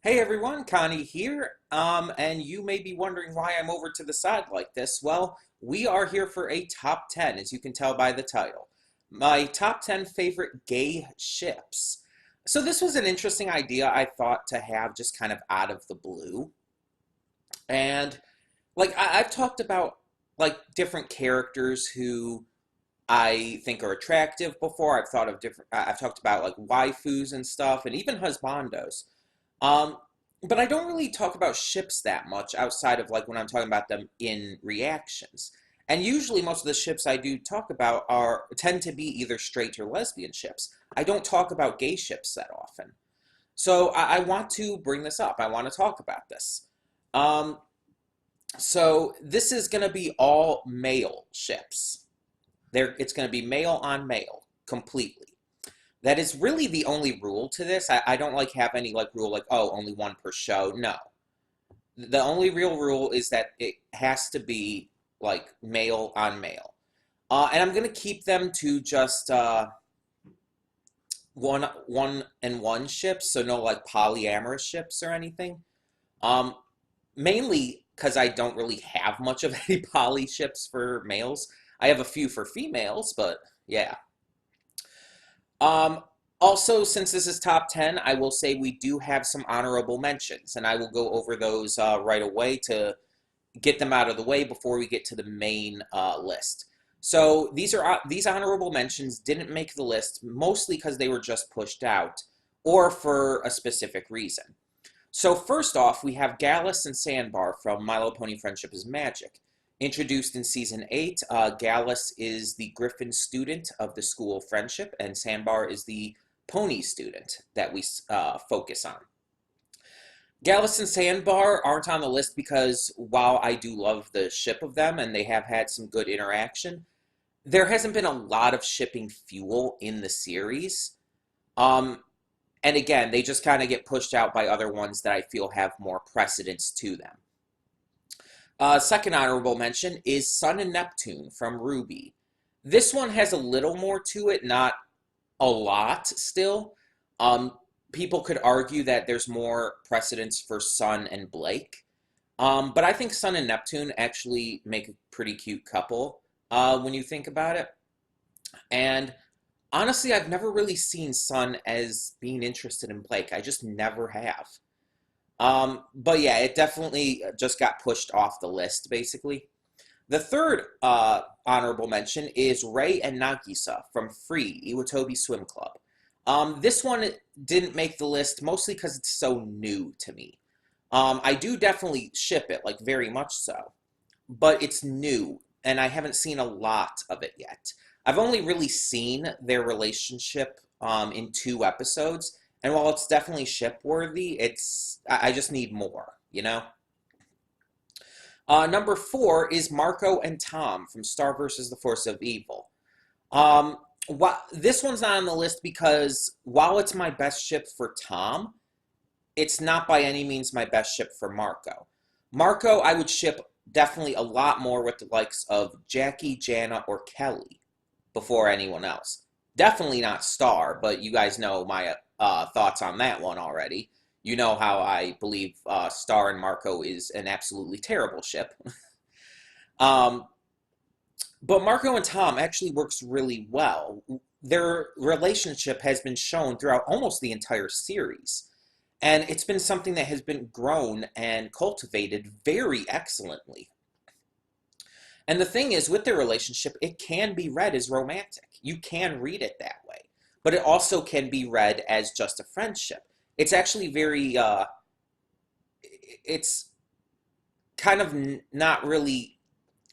Hey everyone, Connie here. And you may be wondering why I'm over to the side like this. Well, we are here for a top 10, as you can tell by the title. My top 10 favorite gay ships. So this was an interesting idea I thought to have just kind of out of the blue. And I've talked about like different characters who I think are attractive before. I've talked about like waifus and stuff, and even husbandos. Um, but I don't really talk about ships that much outside of like when I'm talking about them in reactions. And usually most of the ships I do talk about are tend to be either straight or lesbian ships. I don't talk about gay ships that often. So I want to bring this up. I want to talk about this. Um, so this is going to be all male ships. It's going to be male on male completely. That is really the only rule to this. I don't like have any like rule like, oh, only one per show. No. The only real rule is that it has to be like male on male. And I'm gonna keep them to just one ships, so no like polyamorous ships or anything. Um, Mainly because I don't really have much of any poly ships for males. I have a few for females, but yeah. Um, Also, since this is top 10, I will say we do have some honorable mentions, and I will go over those right away to get them out of the way before we get to the main list. So these honorable mentions didn't make the list mostly because they were just pushed out or for a specific reason. So first off, we have Gallus and Sandbar from My Little Pony Friendship is Magic. Introduced in Season 8, Gallus is the Griffin student of the School of Friendship, and Sandbar is the Pony student that we focus on. Gallus and Sandbar aren't on the list because while I do love the ship of them and they have had some good interaction, there hasn't been a lot of shipping fuel in the series. Um, and again, they just kind of get pushed out by other ones that I feel have more precedence to them. Second honorable mention is Sun and Neptune from Ruby. This one has a little more to it, not a lot still. Um, People could argue that there's more precedence for Sun and Blake. But I think Sun and Neptune actually make a pretty cute couple when you think about it. And honestly, I've never really seen Sun as being interested in Blake. I just never have. But yeah, it definitely just got pushed off the list, basically. The third honorable mention is Rei and Nagisa from Free, Iwatobi Swim Club. This one didn't make the list mostly because it's so new to me. I do definitely ship it, like very much so, but it's new and I haven't seen a lot of it yet. I've only really seen their relationship in 2 episodes, and while it's definitely ship worthy, I just need more, you know? Number 4 is Marco and Tom from Star vs. the Force of Evil. Um, this one's not on the list because while it's my best ship for Tom, it's not by any means my best ship for Marco. Marco, I would ship definitely a lot more with the likes of Jackie, Jana, or Kelly before anyone else. Definitely not Star, but you guys know my thoughts on that one already. You know how I believe Star and Marco is an absolutely terrible ship. um, but Marco and Tom actually works really well. Their relationship has been shown throughout almost the entire series. And it's been something that has been grown and cultivated very excellently. And the thing is, with their relationship, it can be read as romantic. You can read it that way. But it also can be read as just a friendship. It's actually very, it's kind of not really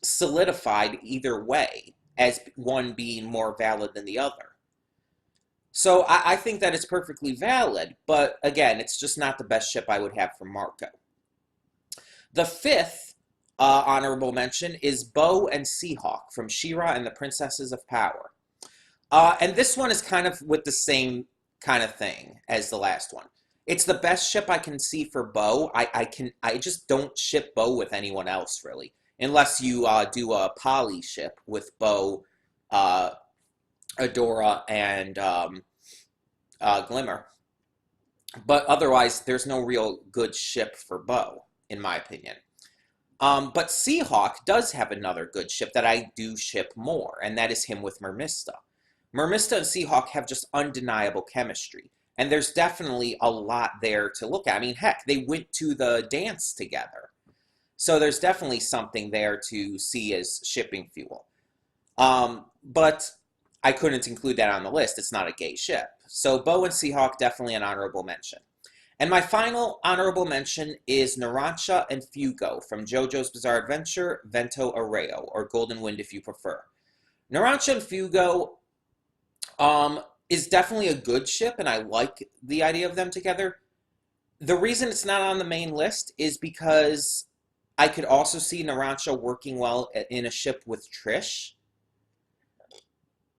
solidified either way, as one being more valid than the other. So I think that it's perfectly valid, but again, it's just not the best ship I would have for Marco. The fifth honorable mention is Bo and Seahawk from She-Ra and the Princesses of Power. And this one is kind of with the same kind of thing as the last one. It's the best ship I can see for Bo. I just don't ship Bo with anyone else really, unless you do a poly ship with Bo, Adora, and Glimmer. But otherwise, there's no real good ship for Bo, in my opinion. But Seahawk does have another good ship that I do ship more, and that is him with Mermista. Mermista and Seahawk have just undeniable chemistry, and there's definitely a lot there to look at. I mean, heck, they went to the dance together. So there's definitely something there to see as shipping fuel. But I couldn't include that on the list. It's not a gay ship. So Bo and Seahawk, definitely an honorable mention. And my final honorable mention is Narancia and Fugo from JoJo's Bizarre Adventure, Vento Arreo, or Golden Wind if you prefer. Narancia and Fugo is definitely a good ship, and I like the idea of them together. The reason it's not on the main list is because I could also see Narancia working well in a ship with Trish.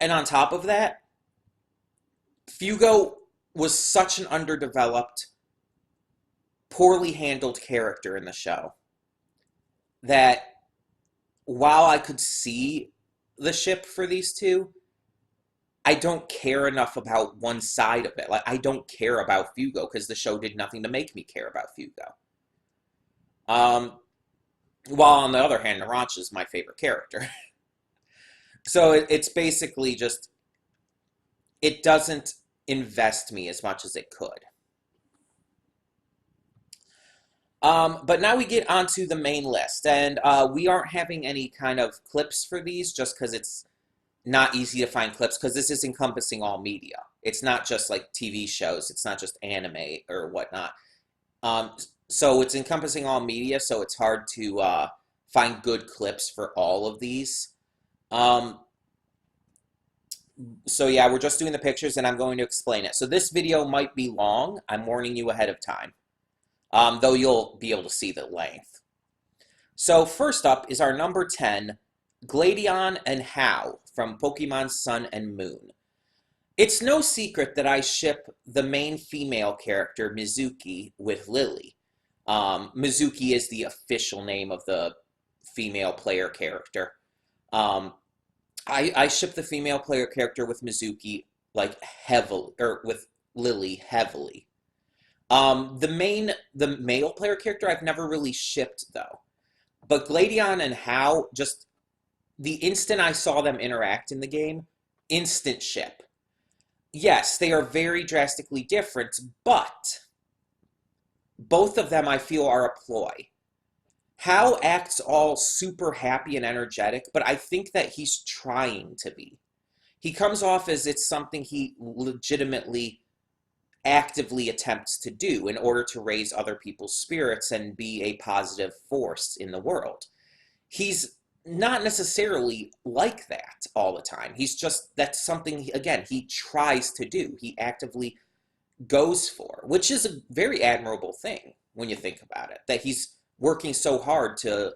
And on top of that, Fugo was such an underdeveloped, poorly handled character in the show that while I could see the ship for these two, I don't care enough about one side of it. Like, I don't care about Fugo because the show did nothing to make me care about Fugo. While on the other hand, Narancia is my favorite character. So it's basically just, it doesn't invest me as much as it could. But now we get onto the main list, and we aren't having any kind of clips for these just because it's not easy to find clips, because this is encompassing all media. It's not just like TV shows, it's not just anime or whatnot. So it's encompassing all media, so it's hard to find good clips for all of these. So yeah, we're just doing the pictures, and I'm going to explain it. So this video might be long. I'm warning you ahead of time, though you'll be able to see the length. So first up is our number 10, Gladion and Hao from Pokemon Sun and Moon. It's no secret that I ship the main female character, Mizuki, with Lily. Mizuki is the official name of the female player character. I ship the female player character with Mizuki, like, heavily, or with Lily heavily. The male player character I've never really shipped, though. But Gladion and Hao, just the instant I saw them interact in the game, instant ship. Yes, they are very drastically different, but both of them I feel are a ploy. Hao acts all super happy and energetic, but I think that he's trying to be. He comes off as it's something he legitimately, actively attempts to do in order to raise other people's spirits and be a positive force in the world. He's not necessarily like that all the time. He's just, that's something, again, he tries to do. He actively goes for, which is a very admirable thing when you think about it, that he's working so hard to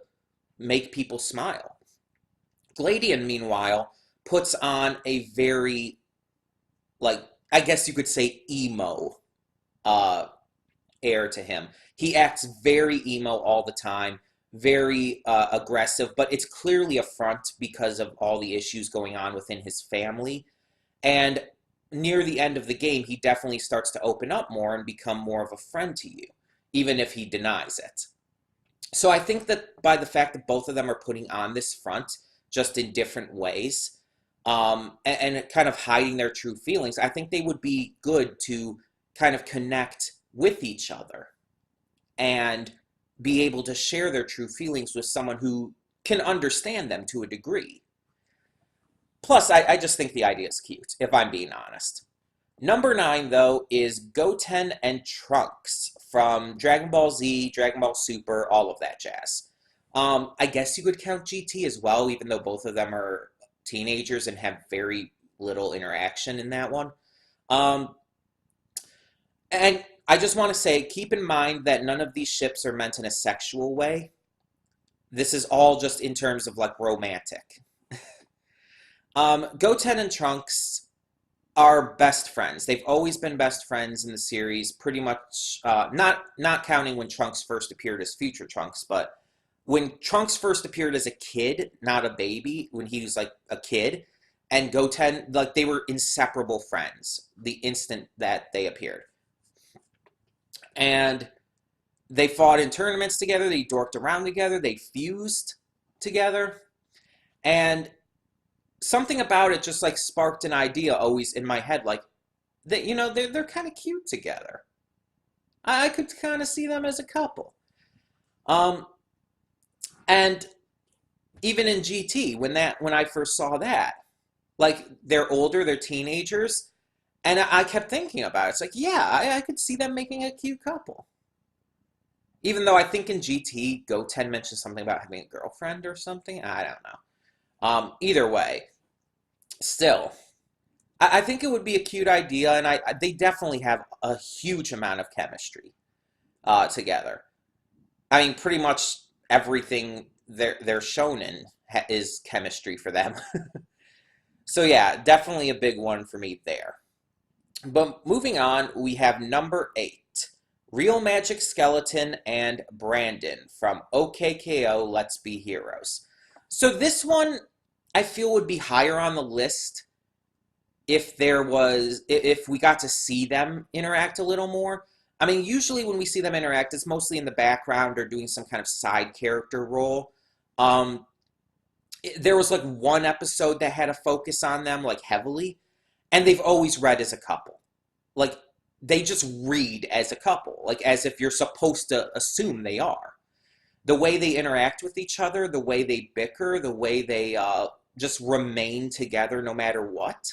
make people smile. Gladion, meanwhile, puts on a very, like, I guess you could say emo air to him. He acts very emo all the time, very aggressive, but it's clearly a front because of all the issues going on within his family. And near the end of the game, he definitely starts to open up more and become more of a friend to you, even if he denies it. So I think that by the fact that both of them are putting on this front, just in different ways, and kind of hiding their true feelings, I think they would be good to kind of connect with each other and be able to share their true feelings with someone who can understand them to a degree. Plus, I just think the idea is cute, if I'm being honest. Number 9, though, is Goten and Trunks from Dragon Ball Z, Dragon Ball Super, all of that jazz. I guess you could count GT as well, even though both of them are teenagers and have very little interaction in that one. And I just want to say, keep in mind that none of these ships are meant in a sexual way. This is all just in terms of, like, romantic. Goten and Trunks are best friends. They've always been best friends in the series, pretty much, not counting when Trunks first appeared as future Trunks, but when Trunks first appeared as a kid, not a baby, when he was like a kid, and Goten, like, they were inseparable friends the instant that they appeared. And they fought in tournaments together. They dorked around together. They fused together. And something about it just like sparked an idea always in my head, like that, they're kind of cute together. I could kind of see them as a couple. Um, and even in GT, when I first saw that, like they're older, they're teenagers, and I kept thinking about it. It's like, yeah, I could see them making a cute couple. Even though I think in GT, Goten mentioned something about having a girlfriend or something. I don't know. Either way, still, I think it would be a cute idea, and they definitely have a huge amount of chemistry together. I mean, pretty much everything they're shown in is chemistry for them. So yeah, definitely a big one for me there. But moving on, we have number 8, Real Magic Skeleton and Brandon from OKKO Let's Be Heroes. So this one I feel would be higher on the list if we got to see them interact a little more. I mean, usually when we see them interact, it's mostly in the background or doing some kind of side character role. There was like one episode that had a focus on them like heavily, and they've always read as a couple. Like they just read as a couple, like as if you're supposed to assume they are. The way they interact with each other, the way they bicker, the way they just remain together no matter what.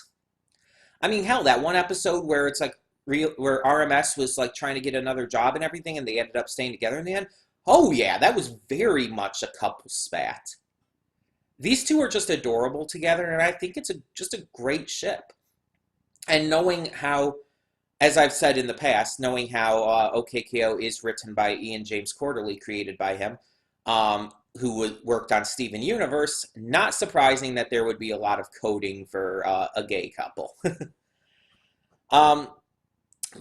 I mean, hell, that one episode where it's like where RMS was like trying to get another job and everything, and they ended up staying together in the end. Oh yeah, that was very much a couple spat. These two are just adorable together, and I think it's just a great ship. And knowing how, as I've said in the past, knowing how OKKO is written by Ian James Quarterly, created by him, who worked on Steven Universe, not surprising that there would be a lot of coding for a gay couple.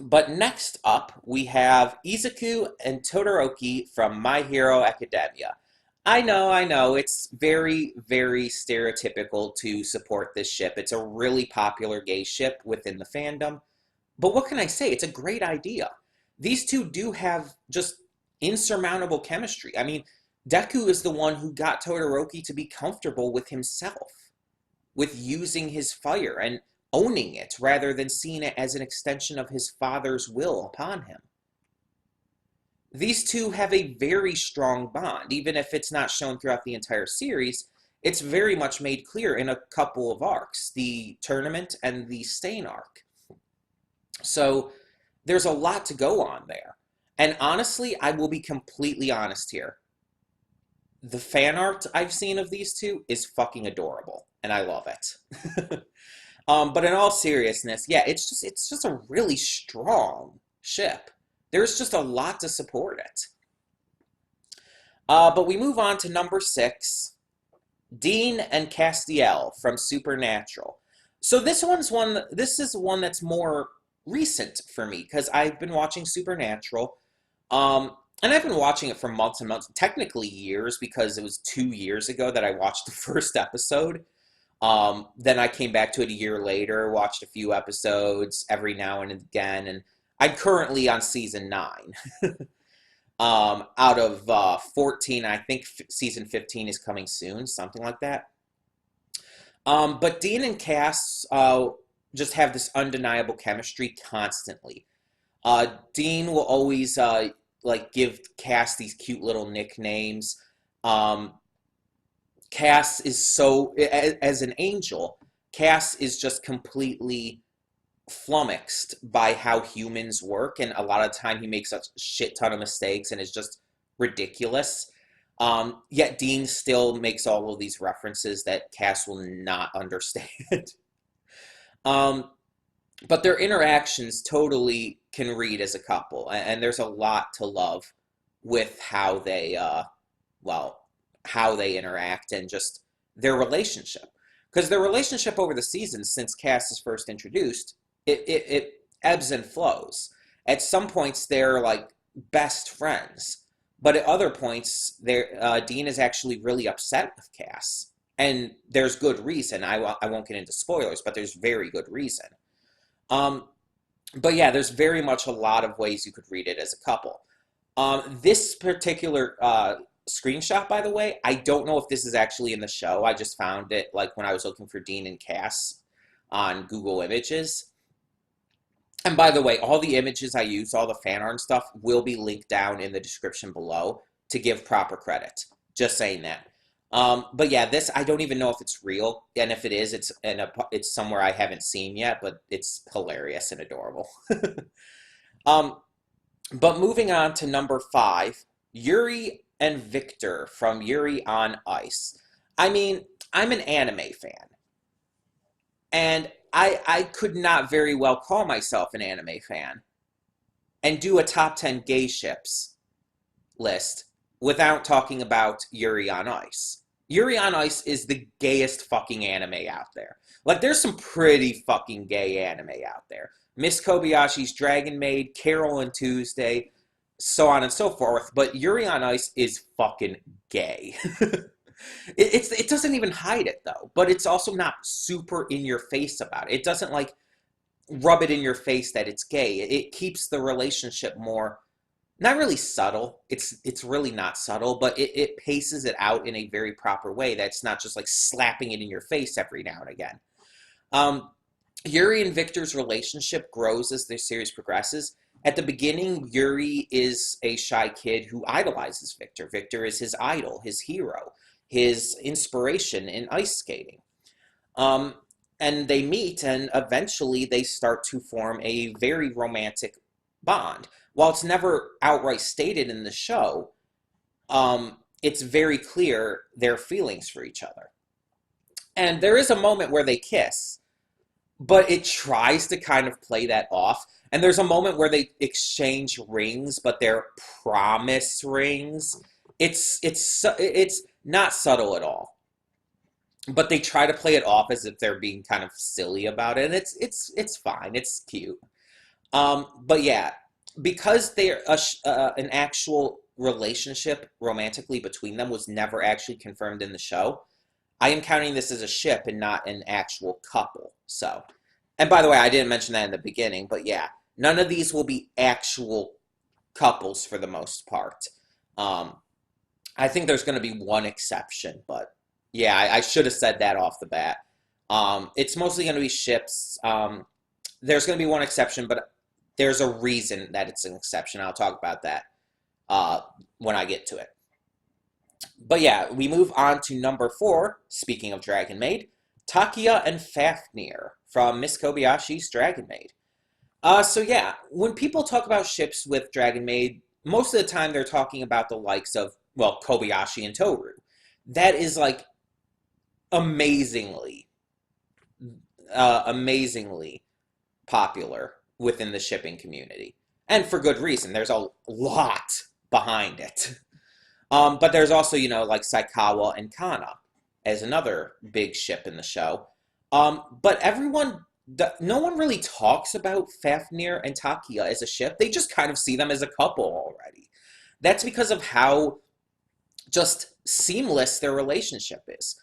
But next up, we have Izuku and Todoroki from My Hero Academia. I know, it's very, very stereotypical to support this ship. It's a really popular gay ship within the fandom. But what can I say? It's a great idea. These two do have just insurmountable chemistry. I mean, Deku is the one who got Todoroki to be comfortable with himself, with using his fire and owning it rather than seeing it as an extension of his father's will upon him. These two have a very strong bond. Even if it's not shown throughout the entire series, it's very much made clear in a couple of arcs, the tournament and the Stain arc. So there's a lot to go on there. And honestly, I will be completely honest here. The fan art I've seen of these two is fucking adorable, and I love it. But in all seriousness, yeah, it's just a really strong ship. There's just a lot to support it. But we move on to number 6, Dean and Castiel from Supernatural. So this is one that's more recent for me, because I've been watching Supernatural, and I've been watching it for months and months, technically years, because it was 2 years ago that I watched the first episode. Then I came back to it a year later, watched a few episodes every now and again, and I'm currently on season 9. Out of 14, I think season 15 is coming soon, something like that. But Dean and Cass just have this undeniable chemistry constantly. Dean will always like give Cass these cute little nicknames. Cass is so, as an angel, Cass is just completely flummoxed by how humans work, and a lot of time he makes a shit ton of mistakes and is just ridiculous. Yet Dean still makes all of these references that Cass will not understand. But their interactions totally can read as a couple, and there's a lot to love with how they, how they interact and just their relationship. Because their relationship over the seasons, since Cass is first introduced, it ebbs and flows. At some points, they're like best friends, but at other points, Dean is actually really upset with Cass, and there's good reason. I won't get into spoilers, but there's very good reason. But yeah, there's very much a lot of ways you could read it as a couple. This particular screenshot, by the way, I don't know if this is actually in the show. I just found it like when I was looking for Dean and Cass on Google Images. And by the way, all the images I use, all the fan art and stuff, will be linked down in the description below to give proper credit. Just saying that. But yeah, this I don't even know if it's real, and if it is, it's somewhere I haven't seen yet. But it's hilarious and adorable. um, but moving on to number 5, Yuri and Victor from Yuri on Ice. I mean, I'm an anime fan, and I could not very well call myself an anime fan and do a top 10 gay ships list without talking about Yuri on Ice. Yuri on Ice is the gayest fucking anime out there. Like, there's some pretty fucking gay anime out there. Miss Kobayashi's Dragon Maid, Carol and Tuesday, so on and so forth. But Yuri on Ice is fucking gay. It doesn't even hide it though, but it's also not super in your face about it. It doesn't like rub it in your face that it's gay. It keeps the relationship more not really subtle. It's really not subtle, but it paces it out in a very proper way that's not just like slapping it in your face every now and again. Um, Yuri and Victor's relationship grows as the series progresses. At the beginning, Yuri is a shy kid who idolizes Victor. Victor is his idol, his hero, his inspiration in ice skating. Um, and they meet, and eventually they start to form a very romantic bond. While it's never outright stated in the show, it's very clear their feelings for each other. And there is a moment where they kiss, but it tries to kind of play that off. And there's a moment where they exchange rings, but they're promise rings. It's not subtle at all, but they try to play it off as if they're being kind of silly about it, and it's fine. It's cute. But yeah, because they're an actual relationship romantically between them was never actually confirmed in the show. I am counting this as a ship and not an actual couple. So, and by the way, I didn't mention that in the beginning, but yeah, none of these will be actual couples for the most part. Um, I think there's going to be one exception, but yeah, I should have said that off the bat. It's mostly going to be ships. There's going to be one exception, but there's a reason that it's an exception. I'll talk about that when I get to it. But yeah, we move on to number 4, speaking of Dragon Maid, Takia and Fafnir from Miss Kobayashi's Dragon Maid. So yeah, when people talk about ships with Dragon Maid, most of the time they're talking about the likes of, well, Kobayashi and Toru. That is like amazingly, amazingly popular within the shipping community. And for good reason. There's a lot behind it. But there's also, like Saikawa and Kana as another big ship in the show. But no one really talks about Fafnir and Takia as a ship. They just kind of see them as a couple already. That's because of how just seamless their relationship is.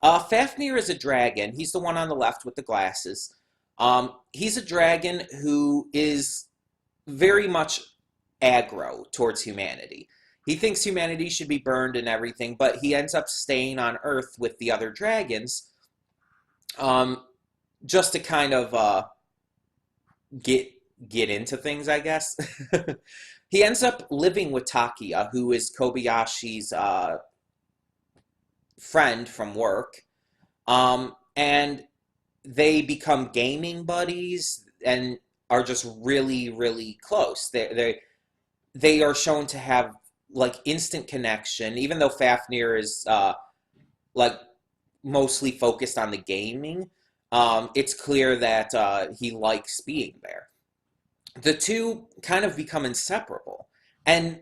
Fafnir is a dragon. He's the one on the left with the glasses. He's a dragon who is very much aggro towards humanity. He thinks humanity should be burned and everything, but he ends up staying on Earth with the other dragons, just to kind of get into things, I guess. He ends up living with Takia, who is Kobayashi's friend from work, and they become gaming buddies and are just really, really close. They are shown to have like instant connection, even though Fafnir is like mostly focused on the gaming. It's clear that he likes being there. The two kind of become inseparable, and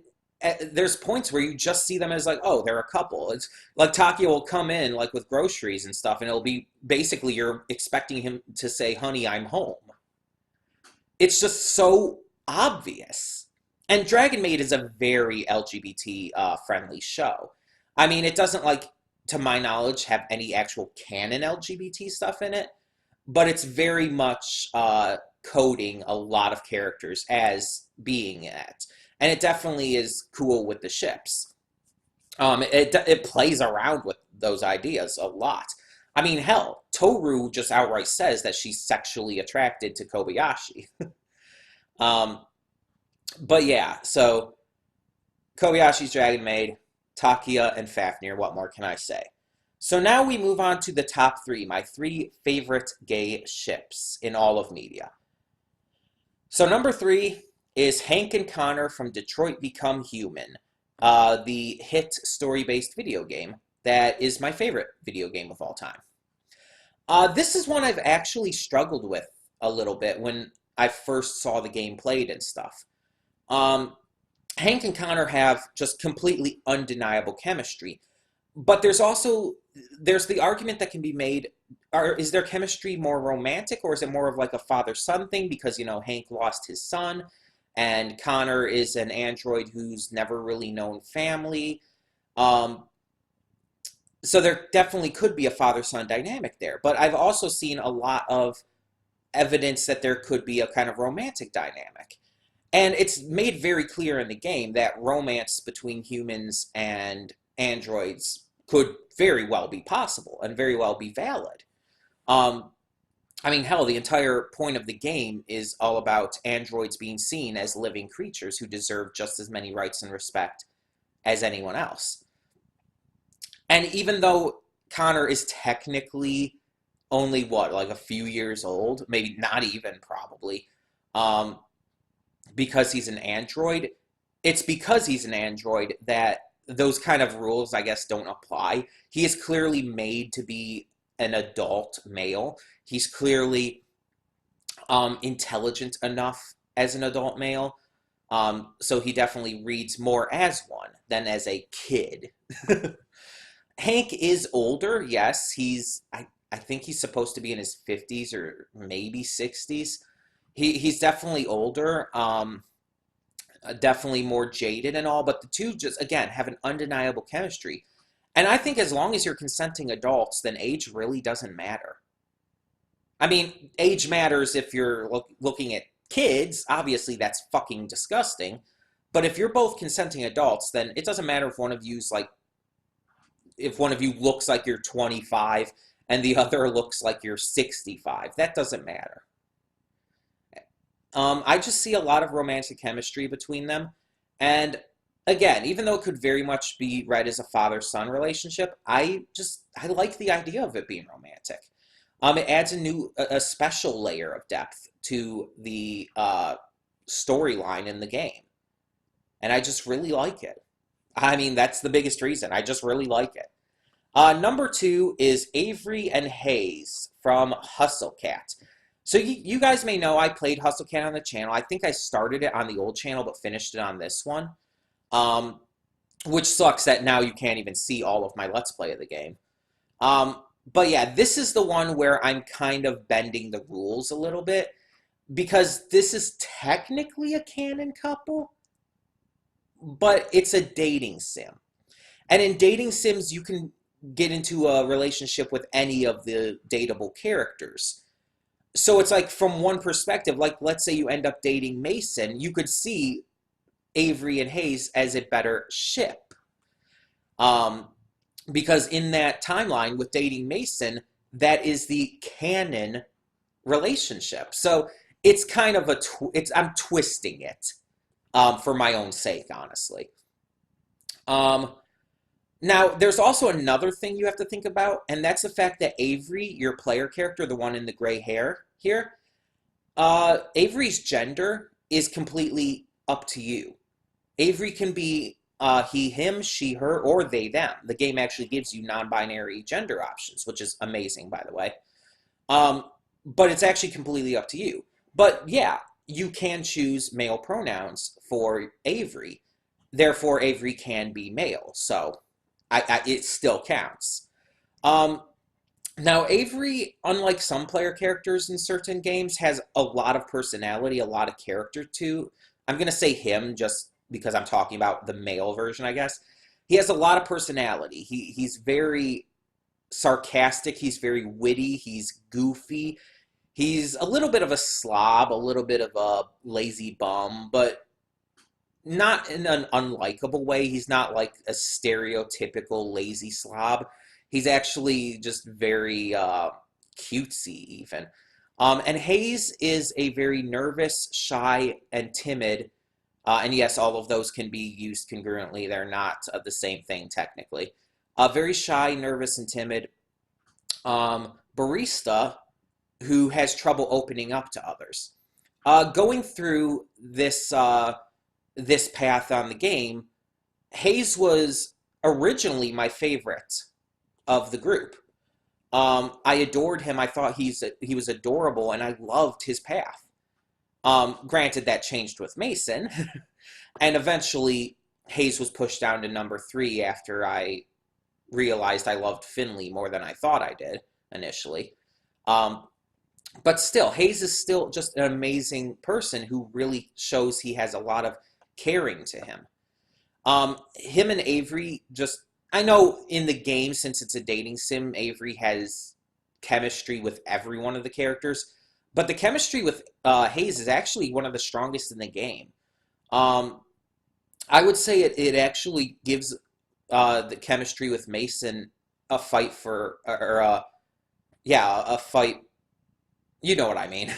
there's points where you just see them as like, oh, they're a couple. It's like Takia will come in like with groceries and stuff, and it'll be basically you're expecting him to say, honey, I'm home. It's just so obvious. And Dragon Maid is a very LGBT friendly show. I mean, it doesn't, like, to my knowledge, have any actual canon LGBT stuff in it, but it's very much coding a lot of characters as being it. And it definitely is cool with the ships. It plays around with those ideas a lot. I mean, hell, Toru just outright says that she's sexually attracted to Kobayashi. um, but yeah, so Kobayashi's Dragon Maid, Takia, and Fafnir. What more can I say? So now we move on to the top three, my three favorite gay ships in all of media. So number three is Hank and Connor from Detroit Become Human, the hit story-based video game that is my favorite video game of all time. This is one I've actually struggled with a little bit when I first saw the game played and stuff. Hank and Connor have just completely undeniable chemistry, but there's the argument that can be made, is their chemistry more romantic, or is it more of like a father-son thing because, Hank lost his son, and Connor is an android who's never really known family. So there definitely could be a father-son dynamic there, but I've also seen a lot of evidence that there could be a kind of romantic dynamic. And it's made very clear in the game that romance between humans and androids could very well be possible and very well be valid. I mean, hell, the entire point of the game is all about androids being seen as living creatures who deserve just as many rights and respect as anyone else. And even though Connor is technically only, like a few years old, maybe not even probably, because he's an android, it's because he's an android that those kind of rules, I guess, don't apply. He is clearly made to be an adult male. He's clearly intelligent enough as an adult male. So he definitely reads more as one than as a kid. Hank is older, yes. I think he's supposed to be in his 50s or maybe 60s. He's definitely older, definitely more jaded and all, but the two just, again, have an undeniable chemistry. And I think as long as you're consenting adults, then age really doesn't matter. I mean, age matters if you're looking at kids. Obviously, that's fucking disgusting. But if you're both consenting adults, then it doesn't matter if one of you looks like you're 25 and the other looks like you're 65. That doesn't matter. I just see a lot of romantic chemistry between them. And again, even though it could very much be read as a father-son relationship, I like the idea of it being romantic. It adds a special layer of depth to the storyline in the game. And I just really like it. I mean, that's the biggest reason. I just really like it. Number two is Avery and Haze from Hustle Cat. So you guys may know I played Hustle Cat on the channel. I think I started it on the old channel but finished it on this one. Which sucks that now you can't even see all of my Let's Play of the game. But yeah, this is the one where I'm kind of bending the rules a little bit, because this is technically a canon couple, but it's a dating sim. And in dating sims, you can get into a relationship with any of the dateable characters. So it's like, from one perspective, like let's say you end up dating Mason, you could see Avery and Haze as a better ship. Because in that timeline with dating Mason, that is the canon relationship. So it's kind of I'm twisting it for my own sake, honestly. Now, there's also another thing you have to think about, and that's the fact that Avery, your player character, the one in the gray hair here, Avery's gender is completely up to you. Avery can be he, him, she, her, or they, them. The game actually gives you non-binary gender options, which is amazing, by the way. But it's actually completely up to you. But yeah, you can choose male pronouns for Avery. Therefore, Avery can be male. So it still counts. Now, Avery, unlike some player characters in certain games, has a lot of personality, a lot of character too. I'm going to say him just because I'm talking about the male version, I guess. He has a lot of personality. He's very sarcastic. He's very witty. He's goofy. He's a little bit of a slob, a little bit of a lazy bum, but not in an unlikable way. He's not like a stereotypical lazy slob. He's actually just very cutesy, even. And Hayes is a very nervous, shy, and timid. And yes, all of those can be used congruently. They're not the same thing, technically. Very shy, nervous, and timid barista who has trouble opening up to others. Going through this path on the game, Hayes was originally my favorite of the group. I adored him. I thought he was adorable, and I loved his path. Granted, that changed with Mason, and eventually Hayes was pushed down to number 3 after I realized I loved Finley more than I thought I did initially. But still, Hayes is still just an amazing person who really shows he has a lot of caring to him. Him and Avery just, I know in the game, since it's a dating sim, Avery has chemistry with every one of the characters, but the chemistry with Hayes is actually one of the strongest in the game. I would say it actually gives the chemistry with Mason a fight for, yeah, a fight. You know what I mean.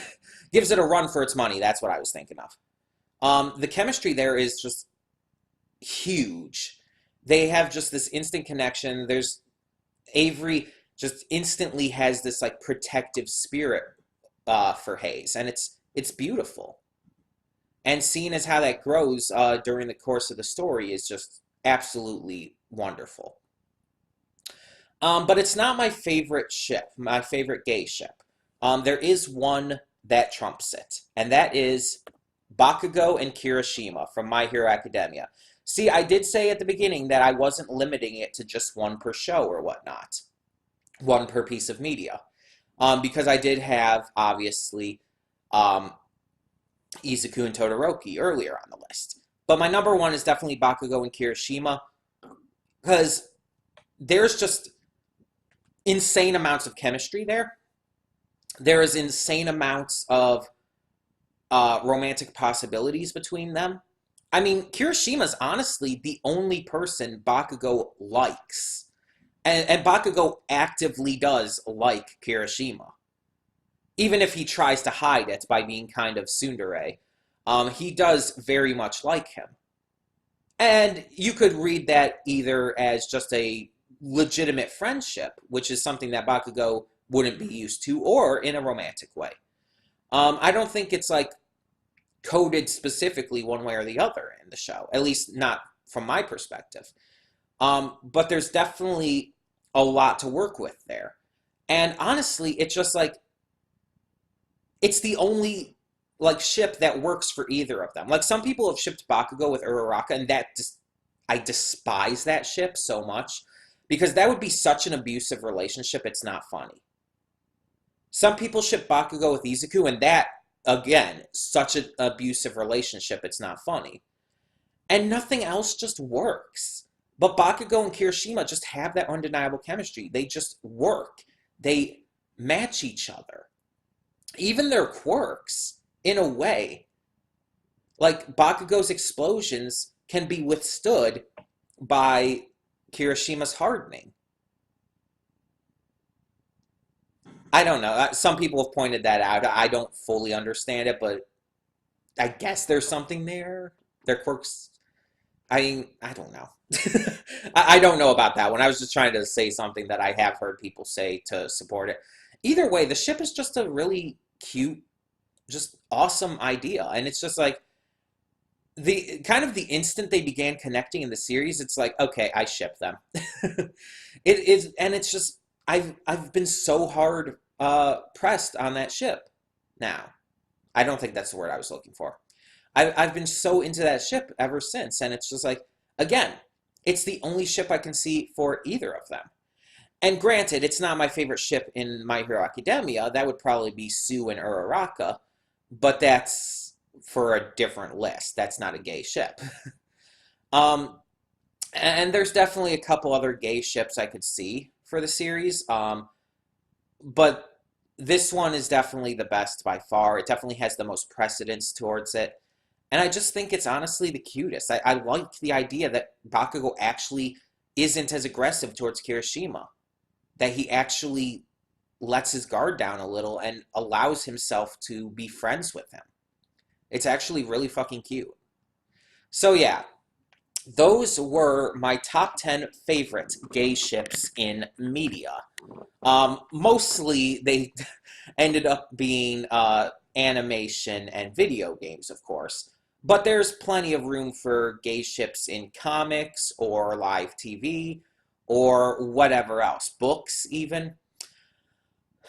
Gives it a run for its money. That's what I was thinking of. The chemistry there is just huge. They have just this instant connection. There's Avery just instantly has this like protective spirit for Hayes, and it's beautiful. And seeing as how that grows during the course of the story is just absolutely wonderful. But it's not my favorite ship, my favorite gay ship. There is one that trumps it, and that is Bakugo and Kirishima from My Hero Academia. See, I did say at the beginning that I wasn't limiting it to just one per show or whatnot, one per piece of media, because I did have, obviously, Izuku and Todoroki earlier on the list. But my number 1 is definitely Bakugo and Kirishima, because there's just insane amounts of chemistry there. There is insane amounts of romantic possibilities between them. I mean, Kirishima's honestly the only person Bakugo likes. And Bakugo actively does like Kirishima. Even if he tries to hide it by being kind of tsundere, he does very much like him. And you could read that either as just a legitimate friendship, which is something that Bakugo wouldn't be used to, or in a romantic way. I don't think it's like coded specifically one way or the other in the show, at least not from my perspective. But there's definitely a lot to work with there. And honestly, it's just like, it's the only like ship that works for either of them. Like some people have shipped Bakugo with Uraraka, and that just, I despise that ship so much, because that would be such an abusive relationship, it's not funny. Some people ship Bakugo with Izuku, and that, again, such an abusive relationship, it's not funny. And nothing else just works. But Bakugo and Kirishima just have that undeniable chemistry. They just work. They match each other. Even their quirks, in a way. Like, Bakugo's explosions can be withstood by Kirishima's hardening. I don't know. Some people have pointed that out. I don't fully understand it, but I guess there's something there. Their quirks. I don't know. I don't know about that one. I was just trying to say something that I have heard people say to support it. Either way, the ship is just a really cute, just awesome idea. And it's just like, the kind of the instant they began connecting in the series, it's like, okay, I ship them. It is, and it's just, I've been so hard pressed on that ship now. I don't think that's the word I was looking for. I've been so into that ship ever since, and it's just like, again, it's the only ship I can see for either of them. And granted, it's not my favorite ship in My Hero Academia. That would probably be Sue and Uraraka, but that's for a different list. That's not a gay ship. And there's definitely a couple other gay ships I could see for the series. But this one is definitely the best by far. It definitely has the most precedence towards it. And I just think it's honestly the cutest. I like the idea that Bakugo actually isn't as aggressive towards Kirishima, that he actually lets his guard down a little and allows himself to be friends with him. It's actually really fucking cute. So yeah, those were my top 10 favorite gay ships in media. Mostly they ended up being animation and video games, of course. But there's plenty of room for gay ships in comics or live TV or whatever else, books even.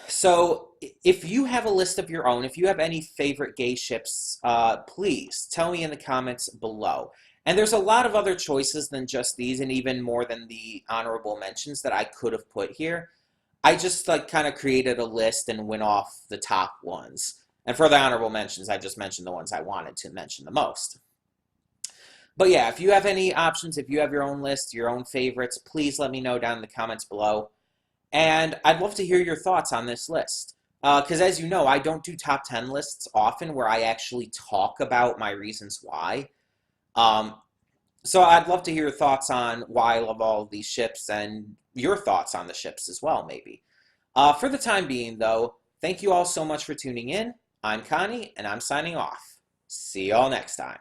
So if you have a list of your own, if you have any favorite gay ships, please tell me in the comments below. And there's a lot of other choices than just these, and even more than the honorable mentions that I could have put here. I just like kind of created a list and went off the top ones. And for the honorable mentions, I just mentioned the ones I wanted to mention the most. But yeah, if you have any options, if you have your own list, your own favorites, please let me know down in the comments below. And I'd love to hear your thoughts on this list. Because as you know, I don't do top 10 lists often where I actually talk about my reasons why. Um, so I'd love to hear your thoughts on why I love all of these ships and your thoughts on the ships as well, maybe. For the time being, though, thank you all so much for tuning in. I'm Connie, and I'm signing off. See y'all next time.